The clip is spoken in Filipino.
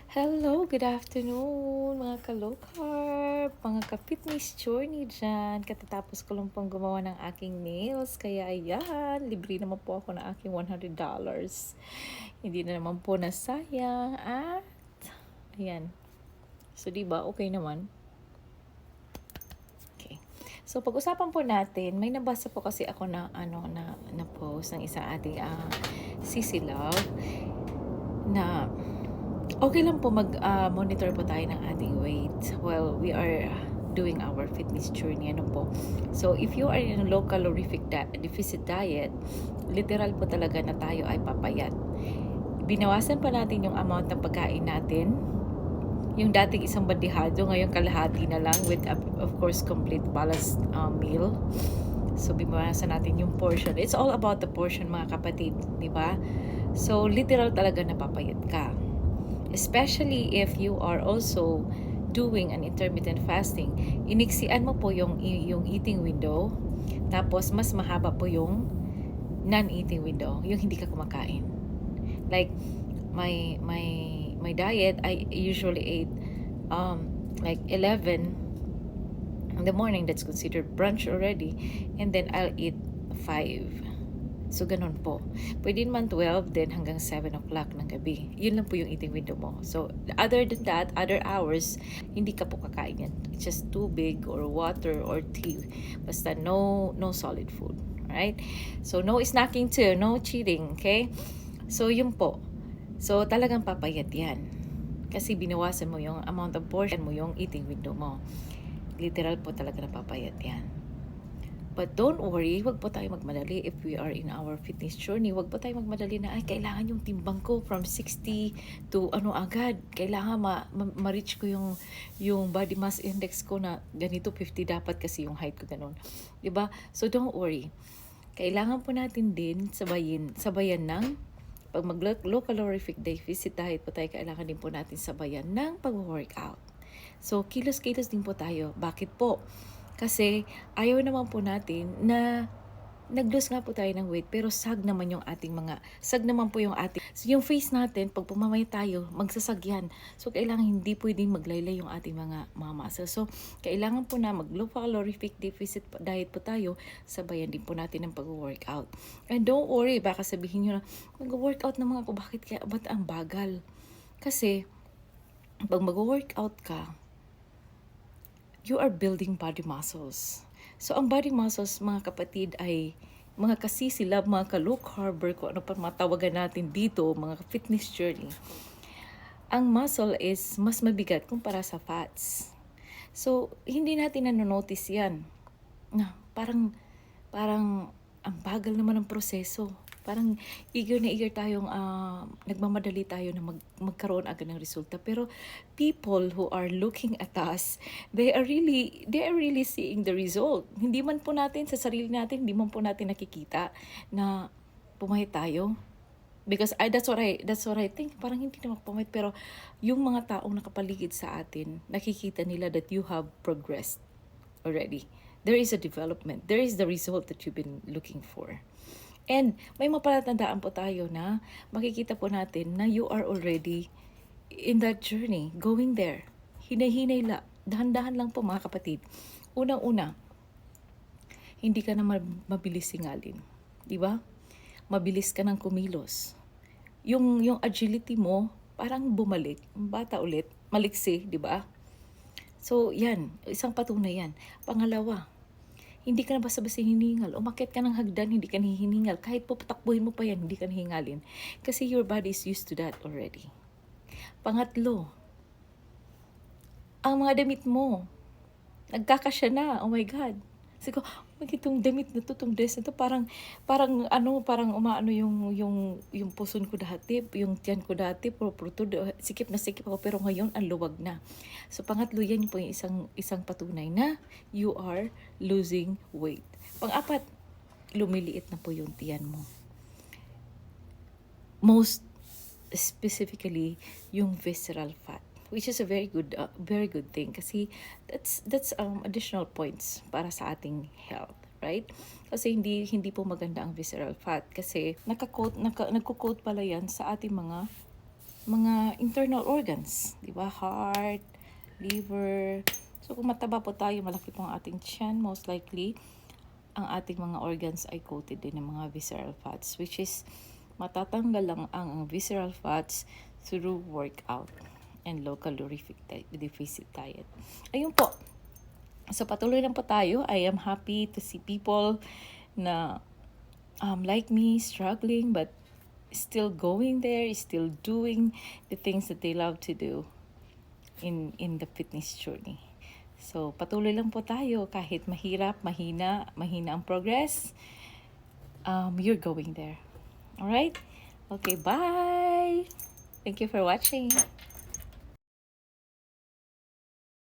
Hello, good afternoon mga ka-low-carb, mga ka-fitness journey dyan. Katatapos ko lang pong gumawa ng aking nails, kaya ayan, libre naman po ako ng aking $100. Hindi na naman po nasayang at ayan. So, diba, okay naman. Okay. So, pag-usapan po natin, may nabasa po kasi ako na post ng isang ating Sisi Love na okay lang po mag-monitor po tayo ng ating weight while we are doing our fitness journey. Ano po? So, if you are in a low calorific deficit diet, literal po talaga na tayo ay papayat. Binawasan pa natin yung amount ng pagkain natin. Yung dating isang bandihado, ngayon kalahati na lang with, of course, complete balanced meal. So, binawasan natin yung portion. It's all about the portion, mga kapatid. Di ba? So, literal talaga napapayat ka. Especially if you are also doing an intermittent fasting, iniksian mo po yung eating window, tapos mas mahaba po yung non-eating window, yung hindi ka kumakain. Like my diet, I usually ate like 11 in the morning. That's considered brunch already, and then I'll eat 5. So, ganun po. Pwede naman 12, then hanggang 7 o'clock ng gabi. Yun lang po yung eating window mo. So, other than that, other hours, hindi ka po kakain yan. It's just tubig or water or tea. Basta no solid food. Alright? So, no snacking too. No cheating. Okay? So, yun po. So, talagang papayat yan. Kasi binawasan mo yung amount of portion mo, yung eating window mo. Literal po talaga napapayat yan. But don't worry, wag po tayo magmadali if we are in our fitness journey. Wag po tayo magmadali na, ay, kailangan yung timbang ko from 60 to agad. Kailangan ma-reach ko yung body mass index ko na ganito, 50 dapat kasi yung height ko ganun. Diba? So don't worry. Kailangan po natin din sabayan ng pag mag-low calorific deficit diet po tayo, kailangan din po natin sabayan ng pag-workout. So, kilos-kilos din po tayo. Bakit po? Kasi ayaw naman po natin na nag-lose nga po tayo ng weight pero sag naman po yung ating, so yung face natin, pag pumamay tayo, magsasag yan. So, kailangan hindi pwedeng maglaylay yung ating mga muscles. So, kailangan po na mag-low calorific deficit diet po tayo, sabayan din po natin ng pag-workout. And don't worry, baka sabihin nyo na, mag-workout naman ako, ba't ang bagal? Kasi, pag mag-workout ka, you are building body muscles. So, ang body muscles, mga kapatid, ay mga kasisilab, mga ka-low carber, kung ano pa matawagan natin dito, mga fitness journey. Ang muscle is mas mabigat kumpara sa fats. So, hindi natin nanonotice yan. Parang ang bagal naman ng proseso. Parang eager na eager tayong, nagmamadali tayo na magkaroon agad ng resulta. Pero people who are looking at us, they are really seeing the result. Hindi man po natin, sa sarili natin, hindi man po natin nakikita na pumahit tayo. Because that's what I think. Parang hindi naman pumahit. Pero yung mga taong nakapaligid sa atin, nakikita nila that you have progressed already. There is a development. There is the result that you've been looking for. And may mapalatandaan po tayo na makikita po natin na you are already in that journey, going there. Hinay-hinay lang. Dahan-dahan lang po, mga kapatid. Unang-una, hindi ka na mabilis singalin. Diba? Mabilis ka ng kumilos. Yung agility mo, parang bumalik. Bata ulit. Maliksi, diba? So, yan. Isang patunay yan. Pangalawa, hindi ka na basta-basta hiningal. Umakyat ka ng hagdan, hindi ka hiningal. Kahit po patakbuhin mo pa yan, hindi ka nahingalin. Kasi your body is used to that already. Pangatlo, ang mga damit mo, nagkakasya na. Oh my God. Sabi ko, itong damit na to, itong dress na to, parang umaano yung puson ko dati, yung tiyan ko dati, puro sikip na sikip ako, pero ngayon, ang luwag na. So, pangatlo, yan po yung isang patunay na you are losing weight. Pang-apat, lumiliit na po yung tiyan mo. Most specifically, yung visceral fat, which is a very good thing kasi that's additional points para sa ating health, right? Kasi hindi po maganda ang visceral fat kasi nagko-quote pala yan sa ating mga mga internal organs, di ba? Heart, liver. So kung mataba po tayo, malaki po ang ating tiyan, most likely, ang ating mga organs ay coated din ng mga visceral fats, which is matatanggal lang ang visceral fats through workout and low calorific deficit diet. Ayun po. So patuloy lang po tayo. I am happy to see people na like me, struggling, but still going there, still doing the things that they love to do in the fitness journey. So, patuloy lang po tayo kahit mahirap, mahina ang progress. You're going there. Alright? Okay, bye! Thank you for watching.